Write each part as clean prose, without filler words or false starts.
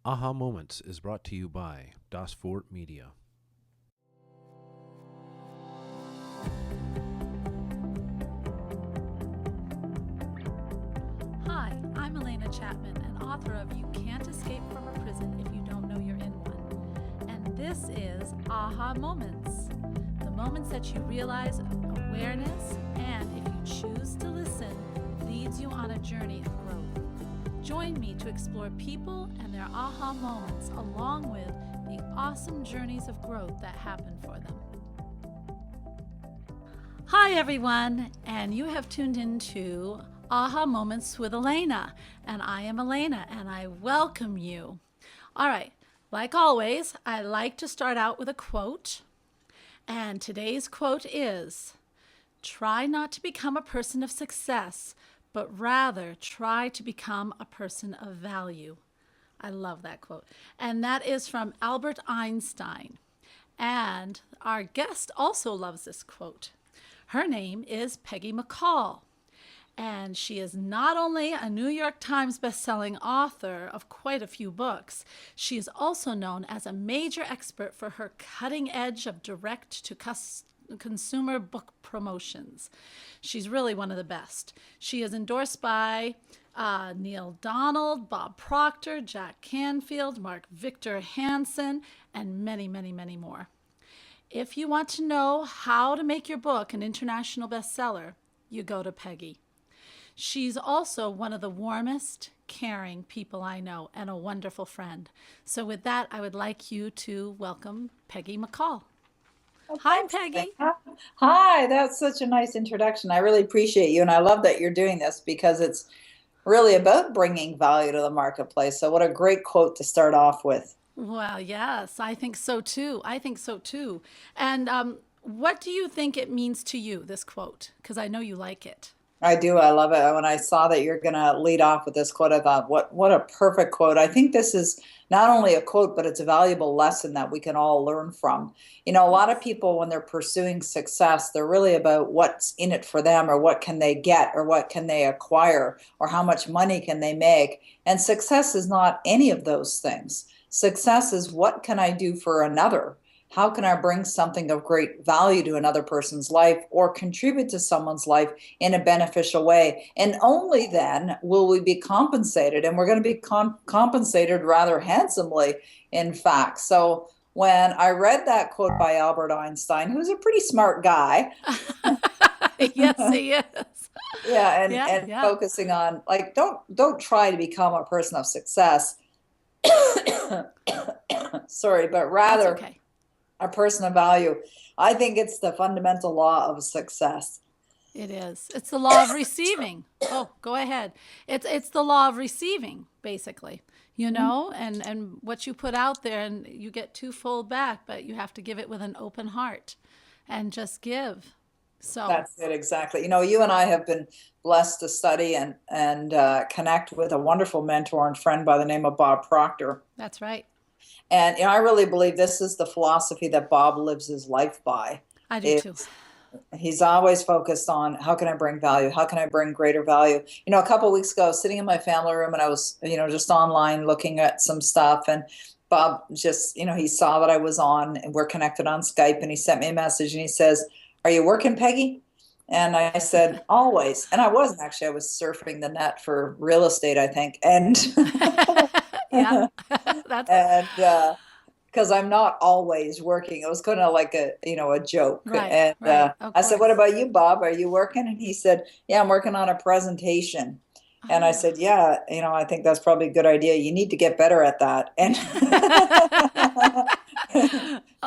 Aha Moments is brought to you by Das Fort Media. Hi, I'm Alena Chapman, an author of You Can't Escape from a Prison If You Don't Know You're in One. And this is Aha Moments, the moments that you realize awareness and, if you choose to listen, leads you on a journey of growth. Join me to explore people and their aha moments along with the awesome journeys of growth that happen for them. Hi everyone, and you have tuned into Aha Moments with Alena, and I am Alena, and I welcome you. All right, like always, I like to start out with a quote, and today's quote is, "Try not to become a person of success, but rather try to become a person of value." I love that quote. And that is from Albert Einstein. And our guest also loves this quote. Her name is Peggy McColl. And she is not only a New York Times bestselling author of quite a few books, she is also known as a major expert for her cutting edge of direct-to-consumer book promotions. She's really one of the best. She is endorsed by Neil Donald, Bob Proctor, Jack Canfield, Mark Victor Hansen, and many, many, many more. If you want to know how to make your book an international bestseller, you go to Peggy. She's also one of the warmest, caring people I know and a wonderful friend. So with that, I would like you to welcome Peggy McColl. Hi, Peggy. Hi, that's such a nice introduction. I really appreciate you, and I love that you're doing this because it's really about bringing value to the marketplace. So what a great quote to start off with. Well, yes, I think so too. And what do you think it means to you, this quote? Because I know you like it. I do. I love it. When I saw that you're going to lead off with this quote, I thought, what a perfect quote. I think this is not only a quote, but it's a valuable lesson that we can all learn from. You know, a lot of people, when they're pursuing success, they're really about what's in it for them, or what can they get, or what can they acquire, or how much money can they make. And success is not any of those things. Success is, what can I do for another? How can I bring something of great value to another person's life or contribute to someone's life in a beneficial way? And only then will we be compensated, and we're going to be compensated rather handsomely, in fact. So when I read that quote by Albert Einstein, who's a pretty smart guy. Yes, he is. Yeah, and focusing on, like, don't try to become a person of success. Sorry, but rather That's okay. A person of value. I think it's the fundamental law of success. It is. It's the law of receiving. Oh, go ahead. It's the law of receiving, basically. You know, and what you put out there, and you get twofold back, but you have to give it with an open heart and just give. So That's it, exactly. You know, you and I have been blessed to study and connect with a wonderful mentor and friend by the name of Bob Proctor. that's right. And you know, I really believe this is the philosophy that Bob lives his life by. I do too. He's always focused on, how can I bring value? How can I bring greater value? You know, a couple of weeks ago, I was sitting in my family room, and I was, just online looking at some stuff. And Bob just, he saw that I was on, and we're connected on Skype, and he sent me a message, and he says, "Are you working, Peggy?" And I said, "Always." And I wasn't actually. I was surfing the net for real estate, I think. And Yeah. That's and because I'm not always working. It was kind of like a joke. right. And Right. Of I said, "What course. about you, Bob? Are you working?" And he said, "Yeah, I'm working on a presentation." And I said, "Yeah, I think that's probably a good idea. You need to get better at that." And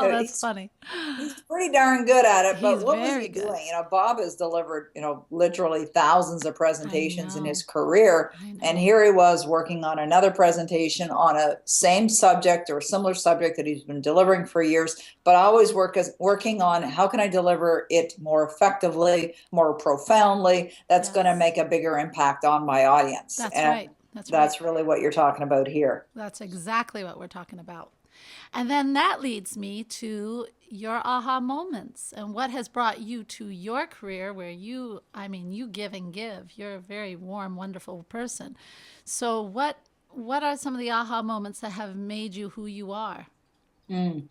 Oh, that's he's funny. he's pretty darn good at it. He's But what was very he good. doing? Bob has delivered, literally thousands of I presentations in know. his career. I And know. here he was working on another presentation on a same subject or similar subject that he's been delivering for years, but always working on, how can I deliver it more effectively, more profoundly, that's going to Yes. make a bigger impact on my audience. That's And right. That's right. that's really what you're talking about here. That's exactly what we're talking about. And then that leads me to your aha moments and what has brought you to your career where you give and give. You're a very warm, wonderful person. So what what are some of the aha moments that have made you who you are? Mm.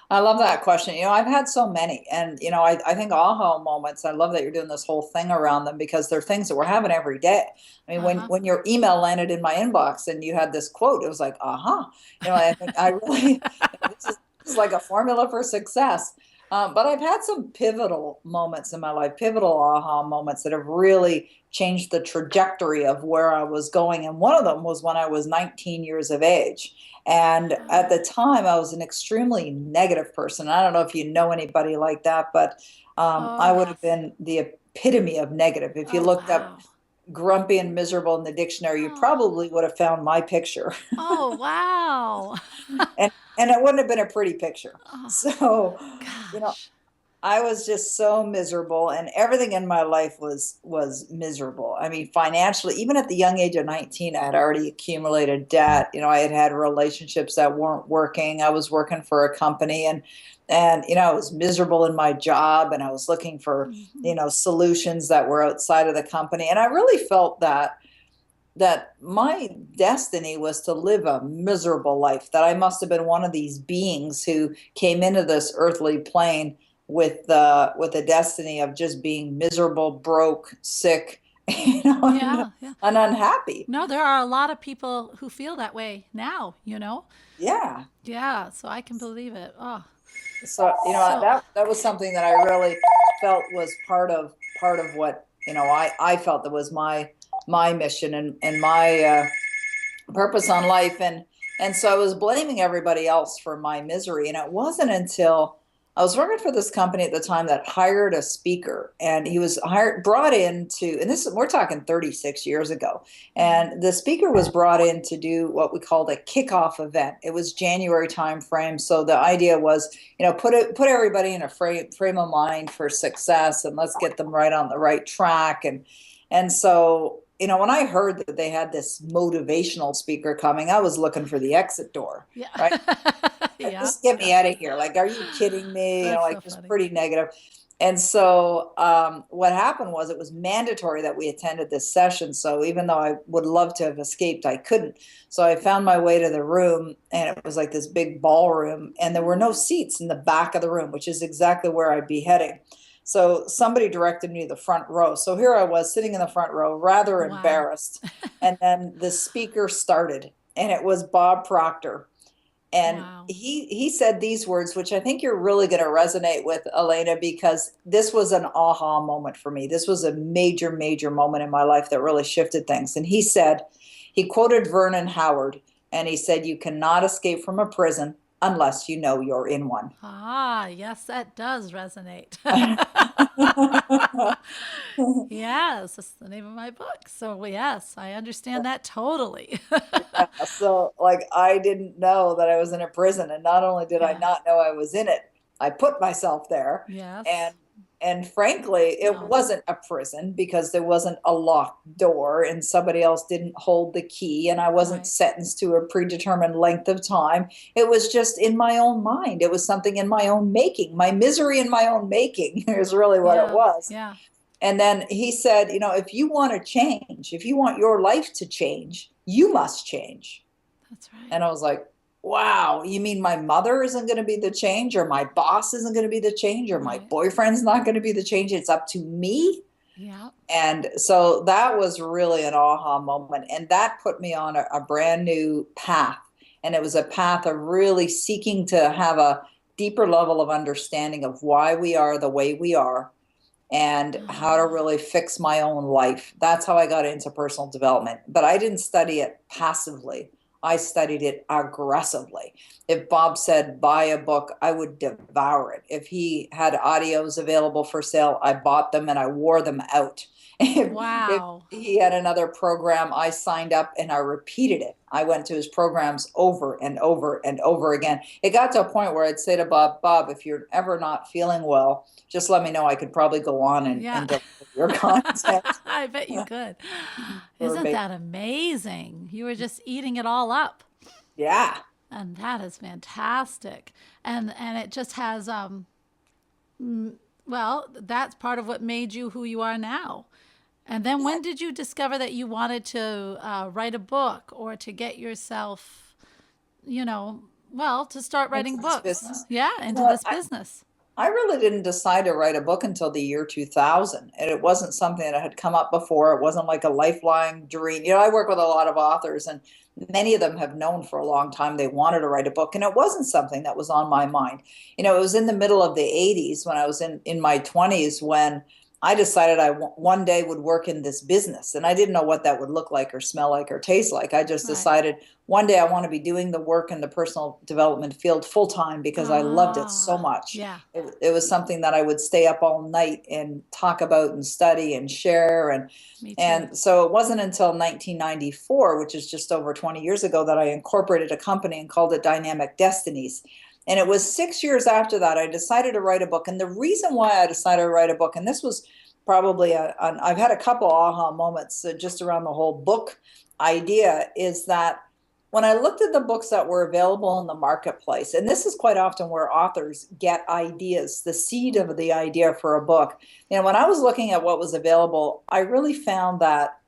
I love that question. I've had so many, and I think aha moments. I love that you're doing this whole thing around them because they're things that we're having every day. I mean, when Uh-huh. when your email landed in my inbox and you had this quote, it was like, aha. I think I really this is like a formula for success. But I've had some pivotal moments in my life, pivotal aha moments that have really changed the trajectory of where I was going. And one of them was when I was 19 years of age. And at the time, I was an extremely negative person. I don't know if you know anybody like that, but Oh, I would have yes. been the epitome of negative. If you Oh, looked up wow. grumpy and miserable in the dictionary, you Oh, probably would have found my picture. oh, wow. And it wouldn't have been a pretty picture. Oh, So, you know, gosh. I was just so miserable, and everything in my life was miserable. I mean, financially, even at the young age of 19, I had already accumulated debt. I had had relationships that weren't working. I was working for a company, and I was miserable in my job, and I was looking for Mhm. solutions that were outside of the company. And I really felt that my destiny was to live a miserable life, that I must have been one of these beings who came into this earthly plane with the destiny of just being miserable, broke, sick, and, Yeah, yeah. and unhappy. No, there are a lot of people who feel that way now. Yeah. Yeah, so I can believe it. Oh, So so, that was something that I really felt was part of what I felt that was my mission and my purpose on life. And so I was blaming everybody else for my misery. And it wasn't until I was working for this company at the time that hired a speaker, and he was brought in to, and this we're talking 36 years ago. And the speaker was brought in to do what we called a kickoff event. It was January time frame. So the idea was, put everybody in a frame of mind for success, and let's get them right on the right track. And so, when I heard that they had this motivational speaker coming, I was looking for the exit door, yeah. right? Yeah, Just get yeah. me out of here. Like, are you kidding me? That's so Like, just funny. pretty negative. And so, what happened was it was mandatory that we attended this session. So even though I would love to have escaped, I couldn't. So I found my way to the room, and it was like this big ballroom, and there were no seats in the back of the room, which is exactly where I'd be heading. So somebody directed me to the front row. So here I was sitting in the front row, rather Wow. embarrassed. And then the speaker started, and it was Bob Proctor. And Wow. he said these words, which I think you're really going to resonate with, Alena, because this was an aha moment for me. This was a major, major moment in my life that really shifted things. And he quoted Vernon Howard, and he said, "You cannot escape from a prison unless you know you're in one." Ah, yes, that does resonate. Yes, that's the name of my book. So, yes, I understand that totally. Yeah, so like I didn't know that I was in a prison, and not only did I Yeah. not know I was in it, I put myself there. Yes. And frankly, it Oh, wasn't a prison because there wasn't a locked door and somebody else didn't hold the key, and I wasn't right. sentenced to a predetermined length of time. It was just in my own mind. It was something in my own making. My misery in my own making is really what it Yeah. was. Yeah. And then he said, if you want to change, if you want your life to change, you must change. That's right. And I was like, wow, you mean my mother isn't going to be the change, or my boss isn't going to be the change, or my Right. boyfriend's not going to be the change? It's up to me. Yeah. And so that was really an aha moment. And that put me on a brand new path. And it was a path of really seeking to have a deeper level of understanding of why we are the way we are and how to Ah, really fix my own life. That's how I got into personal development. But I didn't study it passively. I studied it aggressively. If Bob said buy a book, I would devour it. If he had audios available for sale, I bought them and I wore them out. If wow. he had another program, I signed up and I repeated it. I went to his programs over and over and over again. It got to a point where I'd say to Bob, if you're ever not feeling well, just let me know. I could probably go on Yeah. and deliver your content. I bet you could. For Isn't big, that amazing? You were just eating it all up. yeah. And that is fantastic. And it just has well, that's part of what made you who you are now. And then when did you discover that you wanted to write a book or to get yourself, you know, well, to start Into writing this books? business. Yeah, You into know, this business. I really didn't decide to write a book until the year 2000. And it wasn't something that had come up before. It wasn't like a lifelong dream. I work with a lot of authors, and many of them have known for a long time they wanted to write a book. And it wasn't something that was on my mind. It was in the middle of the 80s when I was in my 20s when I decided one day would work in this business. And I didn't know what that would look like or smell like or taste like. I just Right. decided one day I want to be doing the work in the personal development field full time because I loved it so Ah, much. yeah, It was something that I would stay up all night and talk about and study and share. And me too. and so it wasn't until 1994, which is just over 20 years ago, that I incorporated a company and called it Dynamic Destinies. And it was 6 years after that I decided to write a book. And the reason why I decided to write a book, and this was probably I've had a couple aha moments just around the whole book idea, is that when I looked at the books that were available in the marketplace, and this is quite often where authors get ideas, the seed of the idea for a book. When I was looking at what was available, I really found that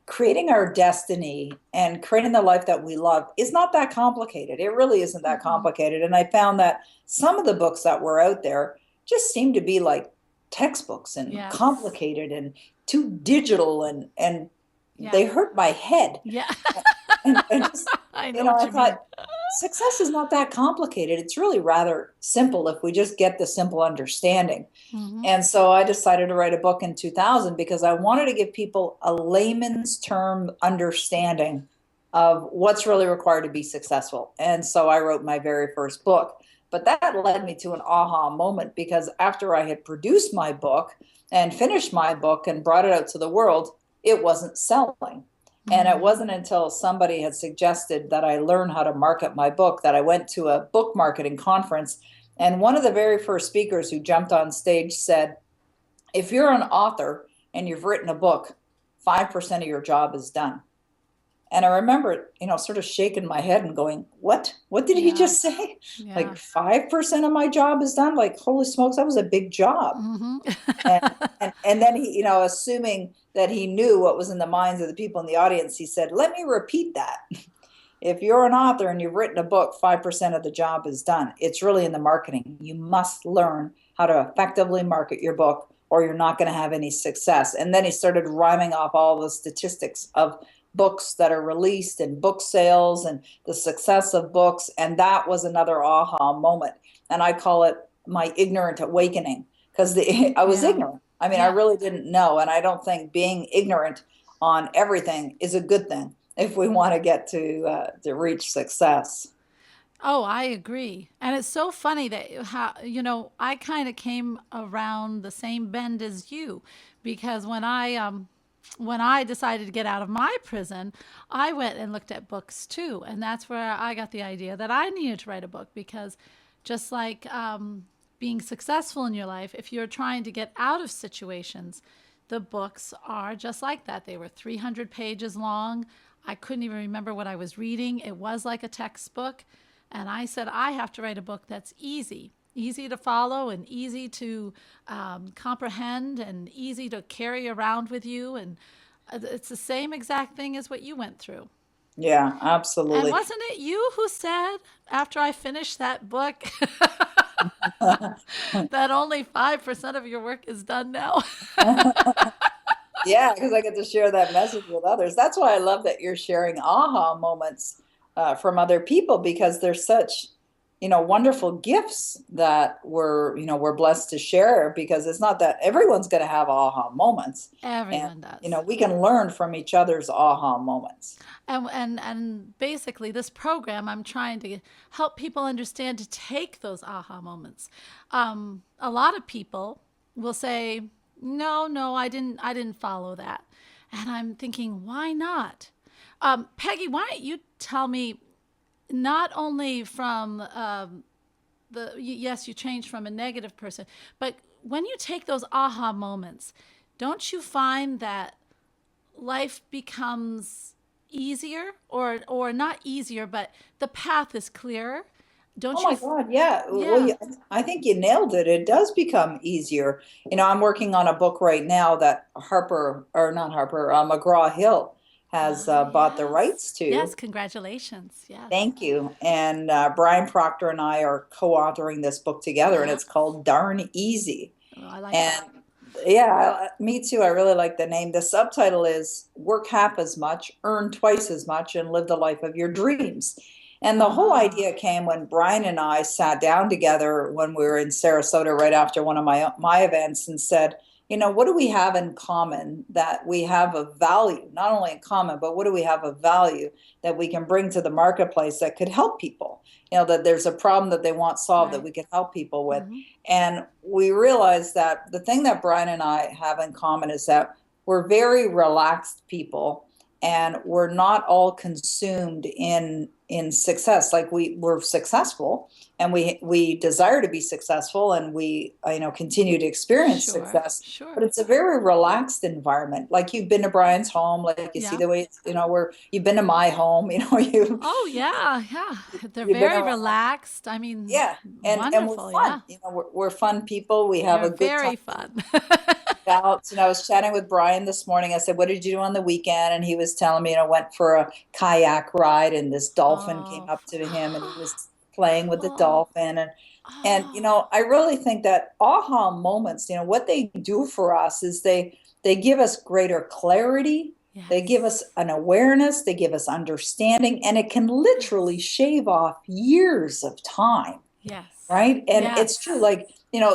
creating our destiny and creating the life that we love is not that complicated. It really isn't that Mm-mm. complicated. And I found that some of the books that were out there just seemed to be like textbooks and Yes. complicated and too digital, and Yeah. they hurt my head. Yeah. And just, I know what I you mean. thought success is not that complicated. It's really rather simple if we just get the simple understanding. Hmm. And so I decided to write a book in 2000 because I wanted to give people a layman's term understanding of what's really required to be successful. And so I wrote my very first book. But that led me to an aha moment, because after I had produced my book and finished my book and brought it out to the world, it wasn't selling. And it Hmm. wasn't until somebody had suggested that I learn how to market my book that I went to a book marketing conference. And one of the very first speakers who jumped on stage said, if you're an author and you've written a book, 5% of your job is done. And I remember, sort of shaking my head and going, what? What did he Yeah. just say? Yeah. Like 5% of my job is done? Like, holy smokes, that was a big job. Hmm. And, and then he, assuming that he knew what was in the minds of the people in the audience, he said, let me repeat that. If you're an author and you've written a book, 5% of the job is done. It's really in the marketing. You must learn how to effectively market your book, or you're not going to have any success. And then he started rhyming off all the statistics of books that are released and book sales and the success of books. And that was another aha moment. And I call it my ignorant awakening, because I was Yeah. ignorant. I mean, I Yeah. really didn't know. And I don't think being ignorant on everything is a good thing if we want to get to reach success. Oh, I agree. And it's so funny that how I kind of came around the same bend as you, because when I decided to get out of my prison, I went and looked at books too, and that's where I got the idea that I needed to write a book, because just like being successful in your life, if you're trying to get out of situations, the books are just like that. They were 300 pages long. I couldn't even remember what I was reading. It was like a textbook. And I said, I have to write a book that's easy to follow and easy to comprehend and easy to carry around with you. And it's the same exact thing as what you went through. Yeah, And absolutely. wasn't it you who said, after I finished that book, that only 5% of your work is done now? Yeah, because I get to share that message with others. That's why I love that you're sharing aha moments from other people, because they're such, wonderful gifts that we're blessed to share, because it's not that everyone's going to have aha moments. And, Everyone does. we can learn from each other's aha moments. And basically, this program, I'm trying to help people understand to take those aha moments. A lot of people will say, "No, no, I didn't follow that," and I'm thinking, why not? Peggy, why don't you tell me, not only from yes, you changed from a negative person, but when you take those aha moments, don't you find that life becomes easier, or not easier, but the path is clearer? Don't Oh you? my God, yeah. Well, Yeah. yeah, I think you nailed it. It does become easier. I'm working on a book right now that Harper, or not Harper, McGraw-Hill has Ah, bought the yes. rights Yes, to. congratulations. Yes. Thank you. And Brian Proctor and I are co-authoring this book together, and Uh-huh. it's called Darn Easy. Oh, I like And that. yeah, me too. I really like the name. The subtitle is Work Half as Much, Earn Twice as Much, and Live the Life of Your Dreams. And the whole Ah, idea came when Brian and I sat down together when we were in Sarasota right after one of my events and said, what do we have in common that we have a value, not only in common, but what do we have of value that we can bring to the marketplace that could help people? That there's a problem that they want solved that right. we can help people with. Hmm. And we realized that the thing that Brian and I have in common is that we're very relaxed people, and we're not all consumed in success. Like we're successful, and we desire to be successful, and we continue to experience Sure. success, but Sure. it's a very relaxed environment. Like you've been to Brian's home, like you see Yeah. the way where you've been to my home, Oh, yeah. Yeah. They're you've been very around. relaxed. I mean, Yeah, and we're wonderful. fun. Yeah. We're fun people. We have You're a good time very fun. out. I was chatting with Brian this morning. I said, "What did you do on the weekend?" And he was telling me, went for a kayak ride, and this dolphin came Oh. up to him, and he was playing with the Oh. dolphin, and Oh. I really think that aha moments, what they do for us is they give us greater clarity. They give us Yes. an awareness. They give us understanding, and it can literally Yes. shave off years of time. Yes. Right. And it's true. Yes. Like,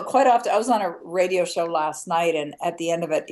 quite often I was on a radio show last night, and at the end of it,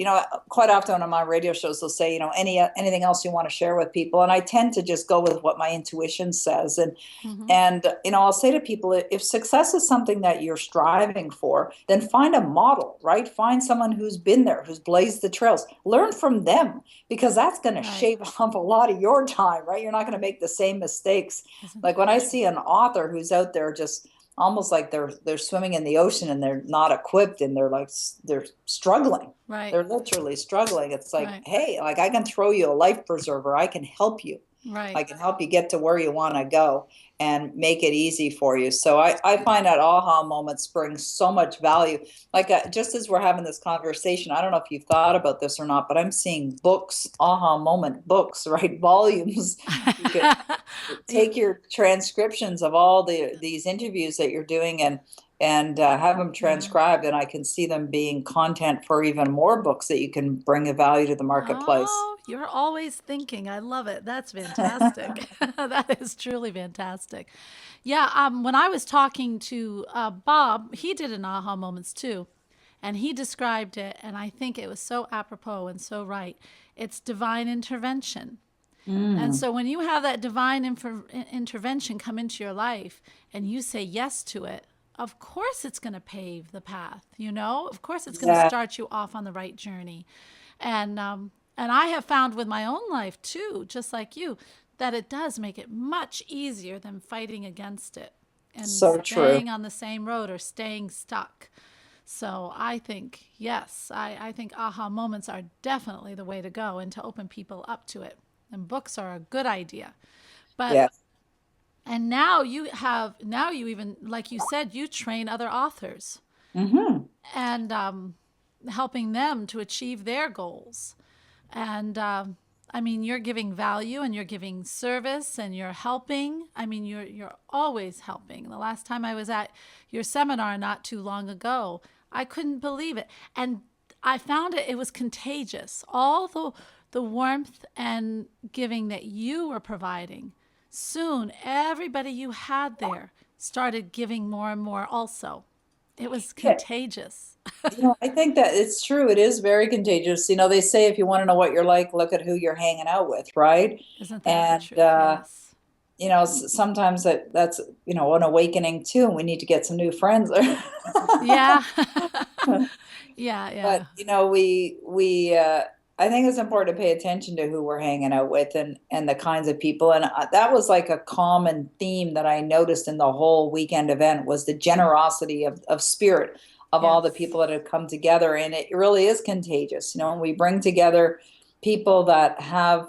quite often on my radio shows, they'll say, anything else you want to share with people. And I tend to just go with what my intuition says. And Hmm. and I'll say to people, if success is something that you're striving for, then find a model, right? Find someone who's been there, who's blazed the trails. Learn from them, because that's going to Right. shave off a lot of your time, right? You're not going to make the same mistakes. Isn't Like that when I true? see an author who's out there just almost like they're swimming in the ocean, and they're not equipped, and they're struggling. Right. They're literally struggling. It's like, Right. hey, like I can throw you a life preserver. I can help you. I Right. can help you get to where you want to go and make it easy for you. So I find that aha moments bring so much value. Like just as we're having this conversation, I don't know if you've thought about this or not, but I'm seeing books, aha moment books, right? Volumes. You could Yeah. take your transcriptions of all these interviews that you're doing, and have them Yeah. transcribed, and I can see them being content for even more books that you can bring a value to the marketplace. Oh, you're always thinking. I love it. That's fantastic. That is truly fantastic. Yeah, when I was talking to Bob, he did an aha moments too, and he described it, and I think it was so apropos and so right. It's divine intervention. And Mm, so when you have that divine intervention come into your life and you say yes to it, of course it's going to pave the path, you know? Of course it's going to yeah. start you off on the right journey. And I have found with my own life too, just like you, that it does make it much easier than fighting against it and So true. staying on the same road or staying stuck. So I think, yes, I think aha moments are definitely the way to go and to open people up to it. And books are a good idea. But, Yeah. and now now you even, like you said, you train other authors Hmm. and helping them to achieve their goals. And I mean, you're giving value and you're giving service and you're helping. I mean, you're always helping. The last time I was at your seminar not too long ago, I couldn't believe it. And I found it was contagious. All the warmth and giving that you were providing. Soon everybody you had there started giving more and more also. It was Yeah. contagious. I think that it's true. It is very contagious. They say if you want to know what you're like, look at who you're hanging out with, right? Isn't that the And truth? Yes. sometimes that's an awakening too, and we need to get some new friends. Yeah. Yeah, But yeah. we I think it's important to pay attention to who we're hanging out with, and the kinds of people. And that was like a common theme that I noticed in the whole weekend event was the generosity of spirit of all the Yes. people that have come together, and it really is contagious. When we bring together people that have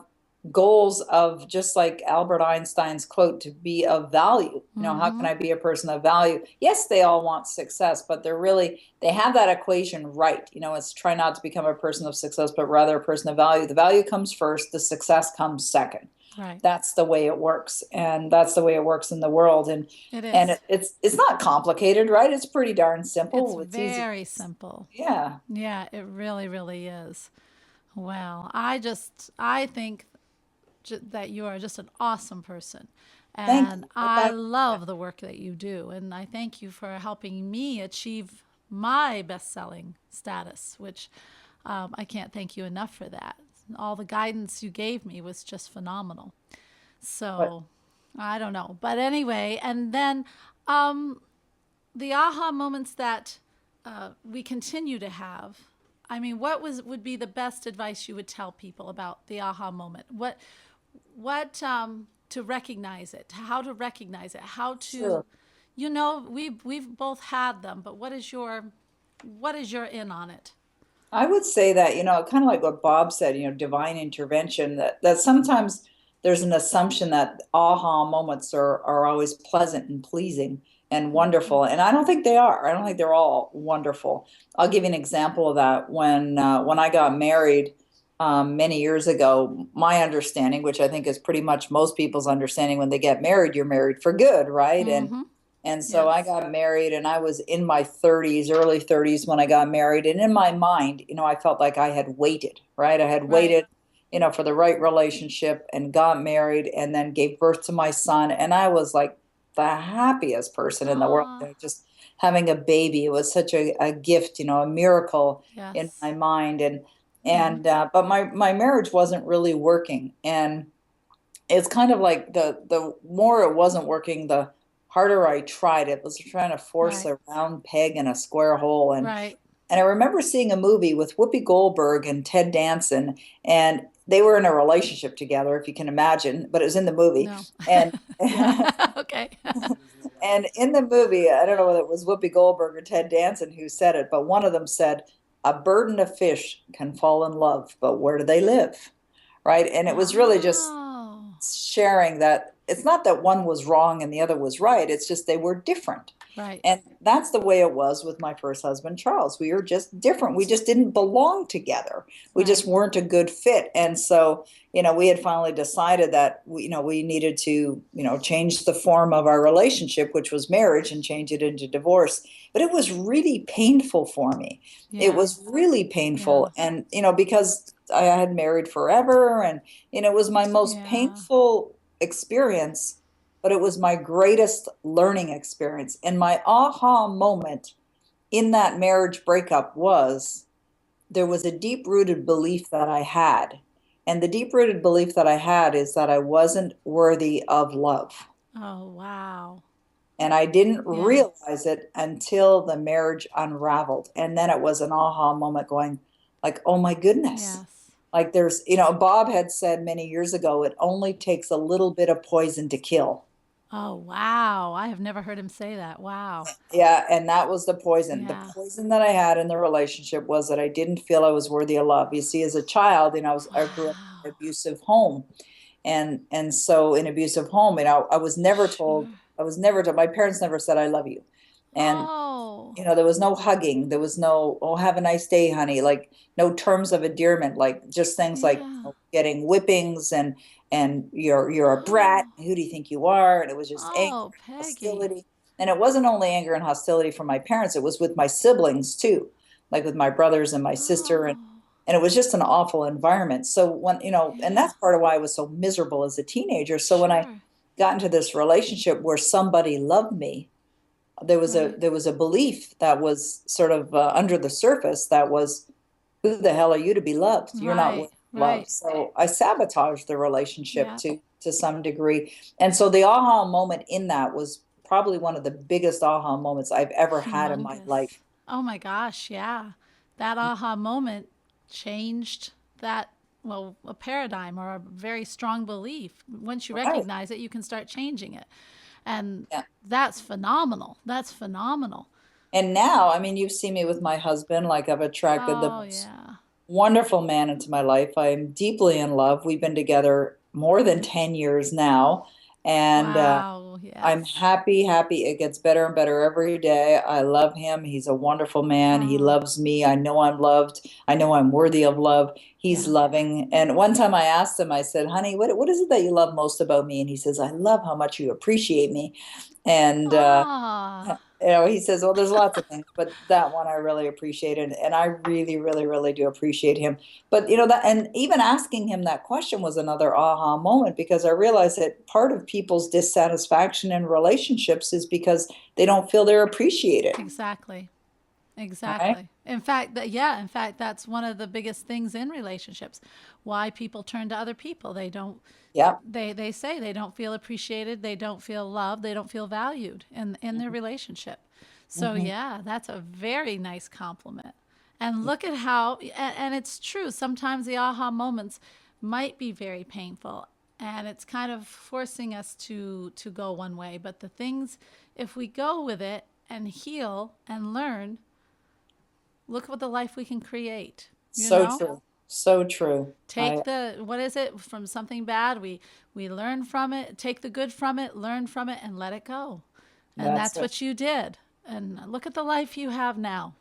goals of, just like Albert Einstein's quote, to be of value. How can Mm-hmm. I be a person of value? Yes, they all want success, but they have that equation right. It's try not to become a person of success, but rather a person of value. The value comes first, the success comes second. Right. That's the way it works, and that's the way it works in the world. And It and is. it's not complicated, right? It's pretty darn It's simple. It's easy. very simple. Yeah. Yeah, it really, really is. Well, I think that you are just an awesome person. Thank And you. I love the work that you do. And I thank you for helping me achieve my best selling status, which I can't thank you enough for that. All the guidance you gave me was just phenomenal. But So I don't know. But anyway, and then um, the aha moments that we continue to have. I mean, would be the best advice you would tell people about the aha moment? What to recognize it, how to recognize it, how to, sure. we've both had them, but what is your in on it? I would say that, kind of like what Bob said, divine intervention, that sometimes there's an assumption that aha moments are always pleasant and pleasing and wonderful. And I don't think they are. I don't think they're all wonderful. I'll give you an example of that. When I got married many years ago, my understanding, which I think is pretty much most people's understanding, when they get married, you're married for good, right? Mm-hmm. And so I Yes. got married, and I was in my 30s, early 30s when I got married. And in my mind, I felt like I had waited, right? I had Right. waited, for the right relationship, and got married and then gave birth to my son. And I was like the happiest person in the world. Ah. Just having a baby, it was such a gift, a miracle in Yes. my mind. Mm-hmm. But my marriage wasn't really working. And it's kind of like the more it wasn't working, the harder I tried. It was trying to force Right. a round peg in a square hole. Right. And I remember seeing a movie with Whoopi Goldberg and Ted Danson, and they were in a relationship together, if you can imagine, but it was in the movie. No. And Yeah. Okay. and in the movie, I don't know whether it was Whoopi Goldberg or Ted Danson who said it, but one of them said, "A bird and a fish can fall in love, but where do they live?" Right? And it was really just Oh. sharing that it's not that one was wrong and the other was right. It's just they were different. Right. And that's the way it was with my first husband, Charles. We were just different. We just didn't belong together. We just Right. weren't a good fit. And so, we had finally decided that we needed to, change the form of our relationship, which was marriage, and change it into divorce. But it was really painful for me. It Yeah. was really Yeah. painful. And, because I had married forever, and, it was my most Yeah. painful experience, but it was my greatest learning experience. And my aha moment in that marriage breakup was, there was a deep rooted belief that I had. And the deep rooted belief that I had is that I wasn't worthy of love. Oh, wow. And I didn't Yeah. realize it until the marriage unraveled. And then it was an aha moment, going like, oh my goodness. Yes. Like, there's, Bob had said many years ago, it only takes a little bit of poison to kill. Oh, wow. I have never heard him say that. Wow. Yeah, and that was the poison. The Yeah. poison that I had in the relationship was that I didn't feel I was worthy of love. You see, as a child, I grew up in Wow. an abusive home, and so in abusive home, I was never told. Sure. I was never told. My parents never said I love you, and Oh. there was no hugging. There was no, oh, have a nice day, honey. Like, no terms of endearment. Like, just things like, Yeah. getting whippings, and you're a brat. Oh. Who do you think you are? And it was just anger, Oh, Peggy. hostility. And it wasn't only anger and hostility from my parents, it was with my siblings too, like with my brothers and my sister. Oh. And it was just an awful environment. So when, and Yeah. that's part of why I was so miserable as a teenager. So when I Sure. got into this relationship where somebody loved me, Right. there was a belief that was sort of under the surface, that was, who the hell are you to be loved? You're not Right. worth love. Right. So I sabotaged the relationship Yeah. to some degree. And so the aha moment in that was probably one of the biggest aha moments I've ever had in my Humongous. life. Oh my gosh. Yeah. That aha moment changed that, well, a paradigm or a very strong belief. Once you Right. recognize it, you can start changing it. And Yeah. that's phenomenal. That's phenomenal. And now, I mean, you've seen me with my husband, like, I've attracted the Oh, most yeah. wonderful man into my life. I'm deeply in love. We've been together more than 10 years now. And Wow. I'm Yes. happy, happy. It gets better and better every day. I love him. He's a wonderful man. He Oh, loves me. I know I'm loved. I know I'm worthy of love. He's yeah. loving. And one time I asked him, I said, honey, what is it that you love most about me? And he says, I love how much you appreciate me. And Ah, he says, well, there's lots of things, but that one I really appreciated. And I really, really, really do appreciate him. But that, and even asking him that question was another aha moment, because I realized that part of people's dissatisfaction in relationships is because they don't feel they're appreciated. exactly. Right? Exactly. In fact, yeah, in fact, that's one of the biggest things in relationships. Why people turn to other people. They don't Yeah. they say they don't feel appreciated, they don't feel loved, they don't feel valued in their relationship. So Hmm. yeah, that's a very nice compliment. And look at how and it's true, sometimes the aha moments might be very painful and it's kind of forcing us to go one way, but the things, if we go with it and heal and learn, look what the life we can create, you So know? true. So true. Take the, what is it, from something bad, we learn from it, take the good from it, learn from it, and let it go. And That's that's it. what you did. And look at the life you have now.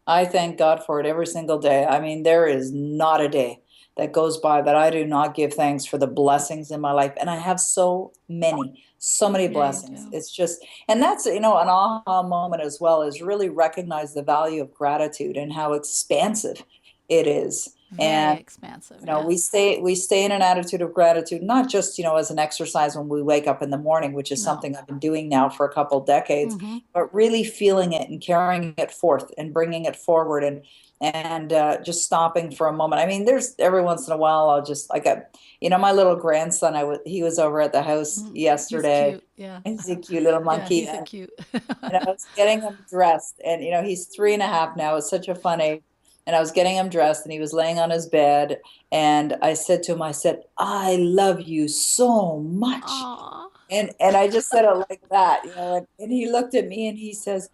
I thank God for it every single day. I mean, there is not a day that goes by that I do not give thanks for the blessings in my life. And I have so many Yeah, you blessings. do. It's just, and that's, an aha moment as well, is really recognize the value of gratitude and how expansive it is. Very And expansive, we yes. stay in an attitude of gratitude, not just, as an exercise when we wake up in the morning, which is No. something I've been doing now for a couple decades, Mm-hmm. but really feeling it and carrying it forth and bringing it forward, and just stopping for a moment. I mean, there's every once in a while I'll just like my little grandson. He was over at the house He's yesterday. cute. Yeah. He's a cute little Yeah, monkey, he's a cute. and I was getting him dressed. And he's 3.5 now. It's such a fun age. And I was getting him dressed, and he was laying on his bed. And I said to him, I said, I love you so much. Aw. And I just said it like that, and he looked at me and he says,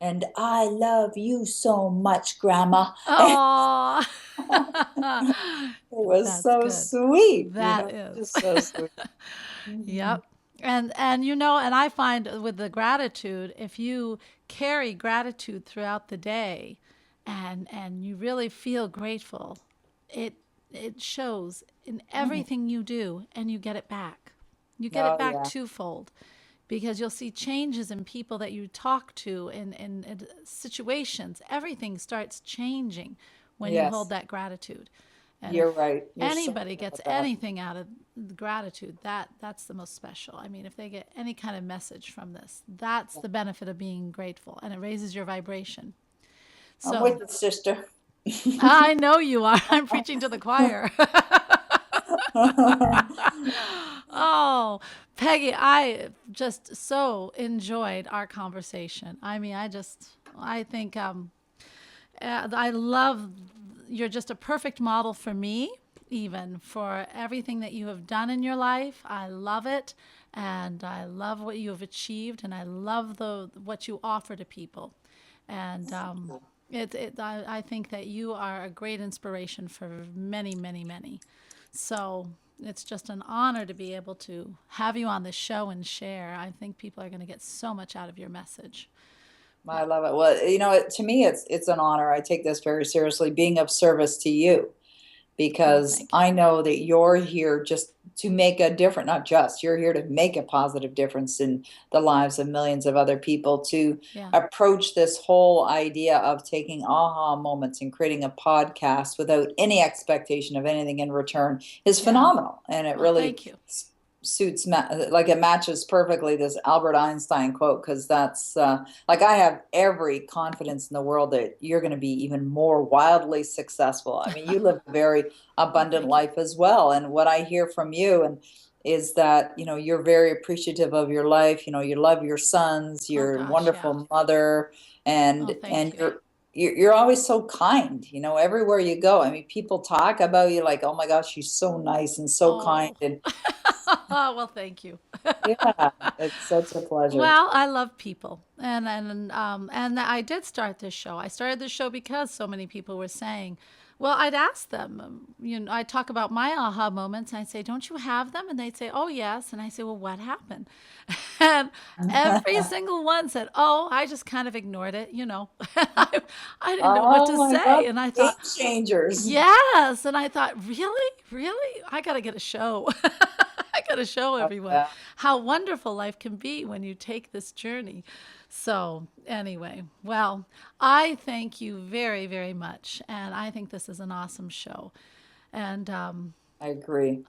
and I love you so much, Grandma. Aw. It was That's so good. sweet, That is. just so sweet. Mhm. Yep. And I find with the gratitude, if you carry gratitude throughout the day and you really feel grateful, it it shows in Mhm. everything you do and you get it back. You get it Oh back yeah. twofold because you'll see changes in people that you talk to in situations. Everything starts changing when you hold Yes, that gratitude. And you're if right. You're so anybody right gets about that. anything out of the gratitude, that's the most special. I mean, if they get any kind of message from this, that's the benefit of being grateful, and it raises your vibration. I'm So with you, sister. I know you are. I'm preaching to the choir. Oh, Peggy, I just so enjoyed our conversation. I mean, I think I love, you're just a perfect model for me, even for everything that you have done in your life. I love it. And I love what you have achieved. And I love what you offer to people. And I think that you are a great inspiration for many, many, many. So it's just an honor to be able to have you on the show and share. I think people are going to get so much out of your message. I love it. Well, to me, it's an honor. I take this very seriously, being of service to you, Oh, because thank you. I know that you're here just to make a difference, not just, you're here to make a positive difference in the lives of millions of other people. To Yeah. approach this whole idea of taking aha moments and creating a podcast without any expectation of anything in return is Yeah. phenomenal. And it Well, really thank you. suits, like it matches perfectly this Albert Einstein quote, because that's like, I have every confidence in the world that you're going to be even more wildly successful. I mean, you live a very Well, abundant thank you. life as well. And what I hear from you and is that, you're very appreciative of your life. You love your sons, Oh, you're a gosh, yeah. wonderful mother, Oh, and thank you. you're always so kind, everywhere you go. I mean, people talk about you like, oh my gosh, she's so nice and so kind. Oh, And well, thank you. yeah, it's such a pleasure. Well, I love people, and I did start this show. I started this show because so many people were saying, Well, I'd ask them, I talk about my aha moments and I say, don't you have them? And they'd say, oh, yes. And I say, well, what happened? And every single one said, oh, I just kind of ignored it. I didn't know what Oh to my God, say. And I game thought, changers. yes. And I thought, really? Really? I got to get a show. I got to show everyone Yeah. how wonderful life can be when you take this journey. So, anyway, well, I thank you very, very much. And I think this is an awesome show. And I agree.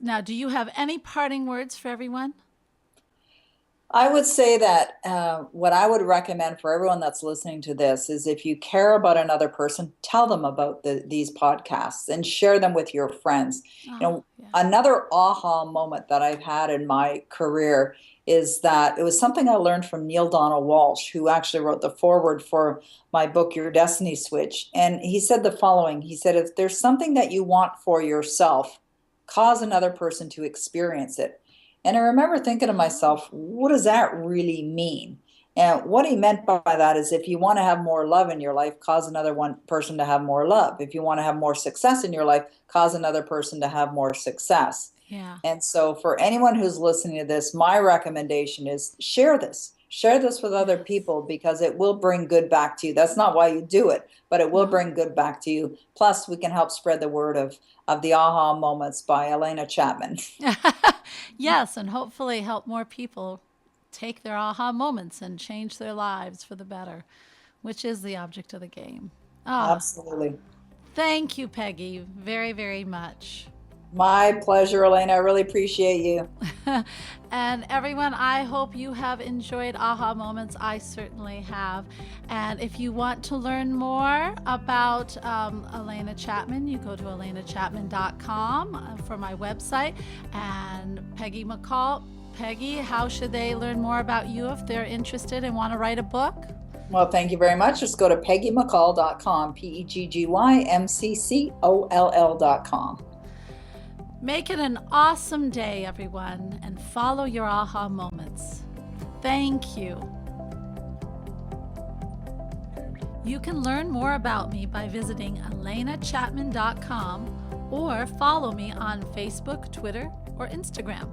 now, do you have any parting words for everyone? I would say that what I would recommend for everyone that's listening to this is if you care about another person, tell them about these podcasts and share them with your friends. Oh, yeah. Another aha moment that I've had in my career is that it was something I learned from Neil Donald Walsh, who actually wrote the foreword for my book, Your Destiny Switch. And he said the following. He said, if there's something that you want for yourself, cause another person to experience it. And I remember thinking to myself, what does that really mean? And what he meant by that is if you want to have more love in your life, cause another one person to have more love. If you want to have more success in your life, cause another person to have more success. Yeah. And so for anyone who's listening to this, my recommendation is share this. Share this with other people because it will bring good back to you. That's not why you do it, but it will bring good back to you. Plus, we can help spread the word of the Aha Moments by Alena Chapman. Yes, and hopefully help more people take their aha moments and change their lives for the better, which is the object of the game. Ah, Absolutely. thank you, Peggy, very, very much. My pleasure, Alena. I really appreciate you. And everyone, I hope you have enjoyed Aha Moments. I certainly have. And if you want to learn more about Alena Chapman, you go to alenachapman.com for my website. And Peggy McColl. Peggy, how should they learn more about you if they're interested and want to write a book? Well, thank you very much. Just go to peggymccoll.com, PEGGYMCCOLL.com. Make it an awesome day, everyone, and follow your aha moments. Thank you. You can learn more about me by visiting alenachapman.com or follow me on Facebook, Twitter, or Instagram.